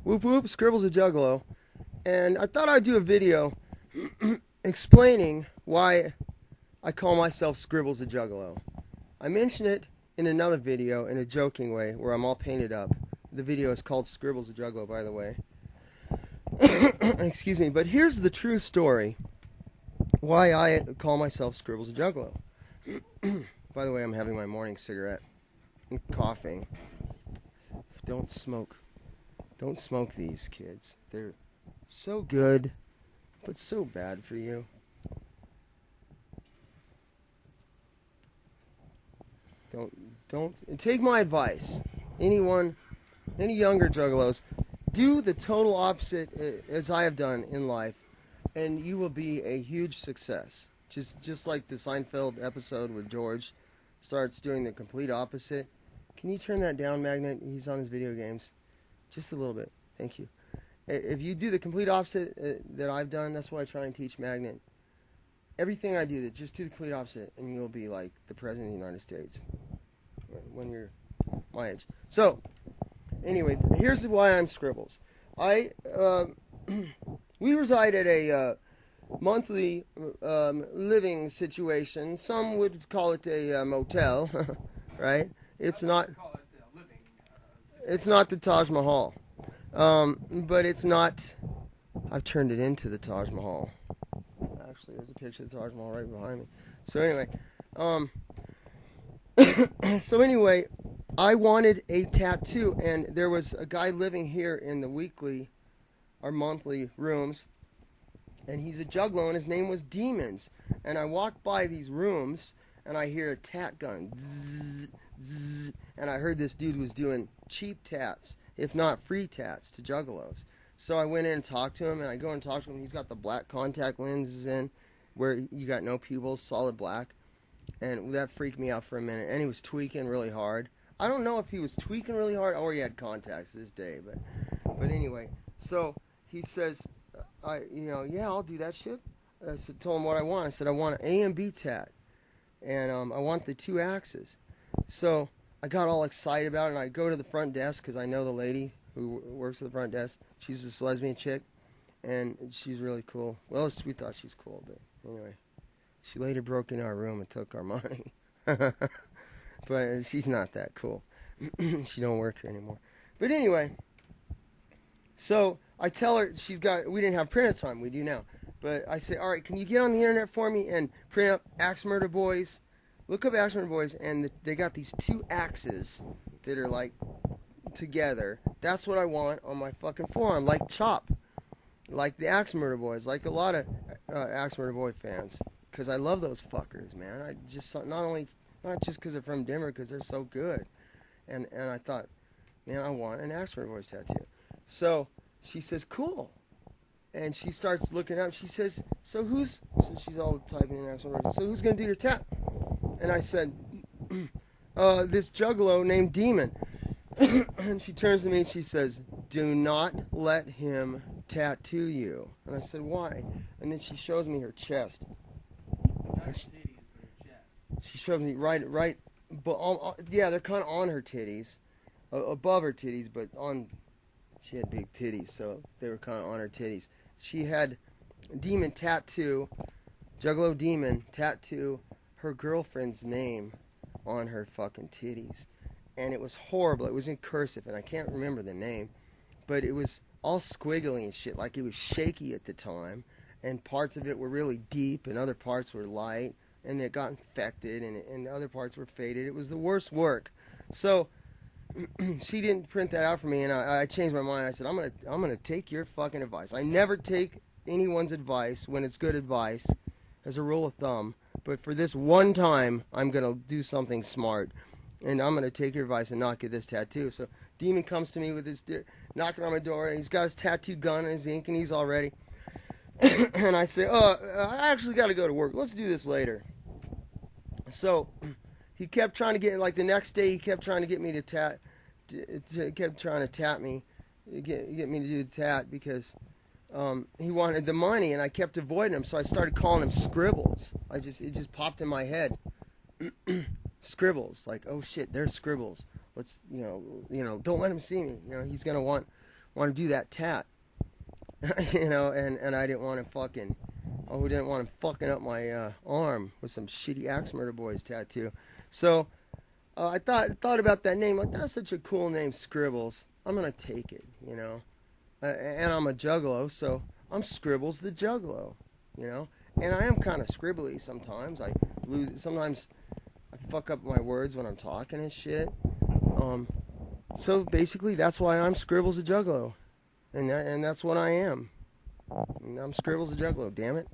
Whoop whoop, Scribbles The Juggalo. And I thought I'd do a video explaining why I call myself Scribbles The Juggalo. I mentioned it in another video in a joking way where I'm all painted up. The video is called Scribbles The Juggalo, by the way. Excuse me, but here's the true story why I call myself Scribbles The Juggalo. By the way, I'm having my morning cigarette and coughing. Don't smoke these, kids. They're so good, but so bad for you. Don't take my advice. Any younger juggalos, do the total opposite as I have done in life, and you will be a huge success. Just like the Seinfeld episode where George starts doing the complete opposite. Can you turn that down, Magnet? He's on his video games. Just a little bit. Thank you. If you do the complete opposite that I've done, that's what I try and teach Magnet. Everything I do, just do the complete opposite, and you'll be like the President of the United States when you're my age. So, anyway, here's why I'm Scribbles. We reside at a monthly living situation. Some would call it a motel, right? It's not. It's not the Taj Mahal, but it's not. I've turned it into the Taj Mahal. Actually, there's a picture of the Taj Mahal right behind me. So anyway, I wanted a tattoo, and there was a guy living here in the weekly or monthly rooms, and he's a juggalo, and his name was Demons. And I walked by these rooms, and I hear a tat gun, zzz, zzz, and I heard this dude was doing cheap tats, if not free tats, to juggalos. So I went in and talked to him, and I go and talk to him. He's got the black contact lenses in, where you got no pupils, solid black, and that freaked me out for a minute. And he was tweaking really hard. I don't know if he was tweaking really hard or he had contacts this day, but anyway. So he says, yeah, I'll do that shit. I told him what I want. I said I want an A and B tat, and I want the two axes. So I got all excited about it, and I go to the front desk because I know the lady who works at the front desk. She's this lesbian chick, and she's really cool. Well, we thought she's cool, but anyway. She later broke into our room and took our money. But she's not that cool. She don't work here anymore. But anyway, so I tell her we didn't have printer time. We do now. But I say, all right, can you get on the internet for me and print up Axe Murder Boys? Look up Axe Murder Boys, and they got these two axes that are like together. That's what I want on my fucking forearm, like Chop, like the Axe Murder Boys, like a lot of Axe Murder Boy fans, because I love those fuckers, man. I just not just because they're from Denver, because they're so good, and I thought, man, I want an Axe Murder Boys tattoo. So she says, cool, and she starts looking up. She says, so she's all typing in Axe Murder Boys. So who's gonna do your tat? And I said, this juggalo named Demon. And she turns to me and she says, do not let him tattoo you. And I said, why? And then she shows me her chest. She showed me right, but yeah, they're kind of on her titties, above her titties, but she had big titties, so they were kind of on her titties. She had Demon tattoo, Juggalo Demon tattoo, her girlfriend's name on her fucking titties. And it was horrible. It was in cursive, and I can't remember the name, but it was all squiggly and shit. Like, it was shaky at the time, and parts of it were really deep, and other parts were light, and it got infected, and other parts were faded. It was the worst work. So she didn't print that out for me, and I changed my mind. I said, I'm gonna take your fucking advice. I never take anyone's advice when it's good advice, as a rule of thumb. But for this one time, I'm gonna do something smart. And I'm going to take your advice and not get this tattoo. So Demon comes to me with his knocking on my door, and he's got his tattoo gun and his ink, and he's all ready. And I say, I actually got to go to work. Let's do this later. So he kept trying to get, like the next day, he kept trying to get me to tap me, get me to do the tat because he wanted the money, and I kept avoiding him. So I started calling him Scribbles. It just popped in my head. Scribbles, like, oh shit, there's Scribbles. Let's, don't let him see me. He's gonna want want to do that tat. You know, and I didn't want to fucking, who didn't want him fucking up my arm with some shitty Axe Murder Boys tattoo. So I thought about that name. Like, that's such a cool name, Scribbles. I'm gonna take it, you know. And I'm a juggalo, so I'm Scribbles the Juggalo, you know. And I am kind of scribbly sometimes. Sometimes I fuck up my words when I'm talking and shit. So basically, that's why I'm Scribbles the Juggalo. And that's what I am. I'm Scribbles the Juggalo, damn it.